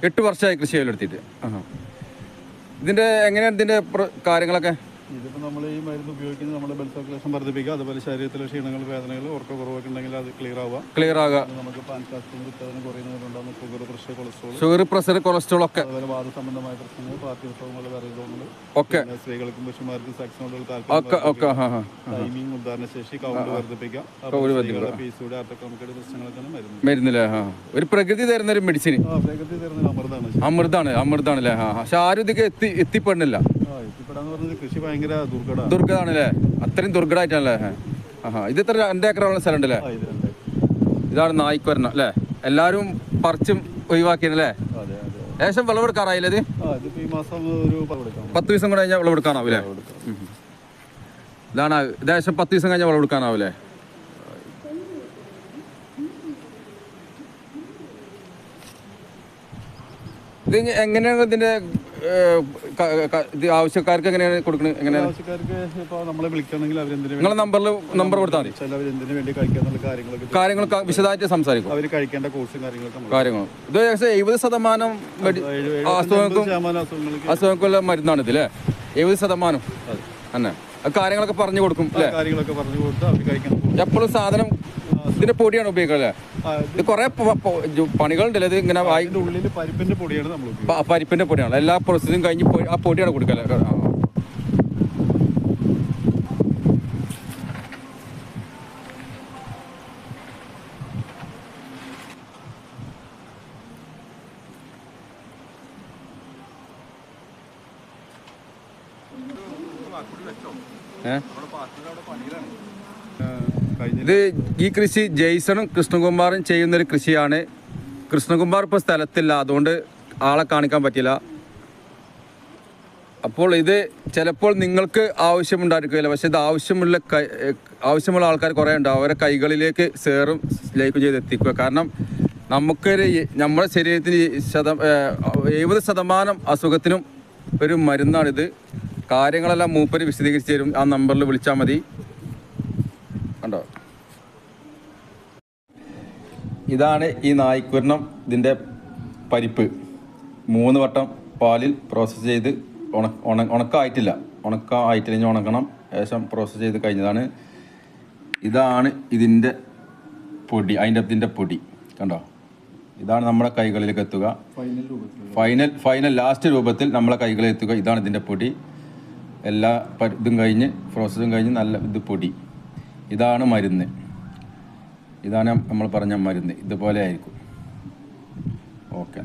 8 വർഷമായി കൃഷി ചെയ്യലെടുത്തിട്ട്. ഇതിൻ്റെ എങ്ങനെയാണ് ഇതിൻ്റെ കാര്യങ്ങളൊക്കെ? ഇതിപ്പോൾ നമ്മൾ ഈ മരുന്ന് ഉപയോഗിക്കുന്നത് നമ്മുടെ ബ്ലഡ് സർക്കുലേഷൻ വർദ്ധിപ്പിക്കുക, അതുപോലെ ശരീരത്തിലെ ക്ഷീണങ്ങൾ, വേദനകൾ, ഉറക്കക്കുറവൊക്കെ ഉണ്ടെങ്കിൽ അത് ക്ലിയർ ആവുക. നമുക്ക് പാൻകാസ്റ്റും ഉത്പാദനം കുറയുന്നതുകൊണ്ടാണ് ഷുഗർ, പ്രഷർ, കൊളസ്ട്രോൾ ഒക്കെ, അതുപോലെ വാദസംബന്ധമായ പ്രശ്നങ്ങൾ, പാർട്ടിസങ്ങൾ, രോഗങ്ങൾ ഒക്കെ, സ്ത്രീകൾക്കും പുരുഷന്മാർക്കും സെക്സിനോടുള്ള താല്പര്യം, ടൈമിംഗ്, ഉദാഹരണശേഷി, കൗണ്ട് വർദ്ധിപ്പിക്കുക, പീസിയുടെ ആർത്തക്രമക്കേട് പ്രശ്നങ്ങളൊക്കെ മരുന്നില്ലേ? ഒരു പ്രകൃതി തരുന്ന ഒരു മെഡിസിൻ, പ്രകൃതി തരുന്ന അമൃതാണ്. പക്ഷെ ആരും ഇതൊക്കെ എത്തിപ്പെടുന്നില്ല. കൃഷി ഭയങ്കര ദുർഘടാണല്ലേ? അത്രയും ദുർഘടമായിട്ടാണല്ലേ? ഇത് ഇത്ര 2 ഏക്കറുള്ള സ്ഥലം ഉണ്ടല്ലേ? ഇതാണ് നായ്ക്കുവരണം അല്ലേ? എല്ലാവരും പറിച്ചും ഒഴിവാക്കിയല്ലേ? ഏകദേശം വിളവെടുക്കാറായില്ലേ? ഇത് 10 ദിവസം കൂടെ കഴിഞ്ഞാൽ വിളവെടുക്കാനാവൂലേ? ഇതാണ് ഏകദേശം 10 ദിവസം കഴിഞ്ഞാൽ വിളവെടുക്കാനാവൂലേ? ഇത് എങ്ങനെയാണ് ഇതിന്റെ ആവശ്യക്കാർക്ക് എങ്ങനെയാണ് കൊടുക്കുന്നത്? എങ്ങനെയാണ് ആവശ്യക്കാർക്ക് ഇപ്പോൾ നമ്മളെ വിളിക്കണമെങ്കിൽ നിങ്ങളെ നമ്പർ കൊടുത്താൽ മതി. കാര്യങ്ങളൊക്കെ വിശദമായിട്ട് സംസാരിക്കും. അവർ കഴിക്കേണ്ട കോഴ്സും കാര്യങ്ങളും ഇത് ഏകദേശം 70% അസുഖങ്ങൾക്കുള്ള മരുന്നാണ് ഇതില്ലേ? 70% തന്നെ കാര്യങ്ങളൊക്കെ പറഞ്ഞു കൊടുക്കും അല്ലേ? കാര്യങ്ങളൊക്കെ പറഞ്ഞു കൊടുത്ത് അവർ കഴിക്കണം. എപ്പോഴും സാധനം ഇതിന്റെ പൊടിയാണ് ഉപയോഗിക്കുക അല്ലേ? ഇത് കുറെ പണികളുണ്ടല്ലേ? ഇത് ഇങ്ങനെ ഉള്ളിൽ പരിപ്പിന്റെ പൊടിയാണ് നമ്മൾ പരിപ്പിന്റെ പൊടിയാണ്. എല്ലാ പ്രോസസ്സും കഴിഞ്ഞ് ആ പൊടിയാണ് കൊടുക്കല്ലേ? ഇത് ഈ കൃഷി ജെയ്സണും കൃഷ്ണകുമാറും ചെയ്യുന്നൊരു കൃഷിയാണ്. കൃഷ്ണകുമാർ ഇപ്പോൾ സ്ഥലത്തില്ല, അതുകൊണ്ട് ആളെ കാണിക്കാൻ പറ്റില്ല. അപ്പോൾ ഇത് ചിലപ്പോൾ നിങ്ങൾക്ക് ആവശ്യമുണ്ടായിരിക്കില്ല, പക്ഷെ ഇത് ആവശ്യമുള്ള ആൾക്കാർ കുറേ ഉണ്ട്. അവരെ കൈകളിലേക്ക് സേറും ലൈക്കും ചെയ്ത് എത്തിക്കുക. കാരണം നമ്മുടെ ശരീരത്തിന് 70% അസുഖത്തിനും ഒരു മരുന്നാണിത്. കാര്യങ്ങളെല്ലാം മൂപ്പര് വിശദീകരിച്ച് തരും. ആ നമ്പറിൽ വിളിച്ചാൽ മതി. കണ്ടോ, ഇതാണ് ഈ നായ്ക്കുരണം. ഇതിൻ്റെ പരിപ്പ് 3 വട്ടം പാലിൽ പ്രോസസ്സ് ചെയ്ത് ഉണക്കായിട്ടില്ല, ഇനി ഉണക്കണം. ശേഷം പ്രോസസ്സ് ചെയ്ത് കഴിഞ്ഞതാണ്. ഇതാണ് ഇതിൻ്റെ പൊടി, ഇതിൻ്റെ പൊടി കണ്ടോ. ഇതാണ് നമ്മുടെ കൈകളിലേക്ക് എത്തുക. ഫൈനൽ ലാസ്റ്റ് രൂപത്തിൽ നമ്മളെ കൈകളിൽ എത്തുക. ഇതാണ് ഇതിൻ്റെ പൊടി. എല്ലാ ഇതും കഴിഞ്ഞ് പ്രോസസ്സും കഴിഞ്ഞ് നല്ല ഇത് പൊടി. ഇതാണ് മരുന്ന്. ഇതാണ് നമ്മൾ പറഞ്ഞ മരുന്ന്. ഇതുപോലെ ആയിരിക്കും. ഓക്കെ.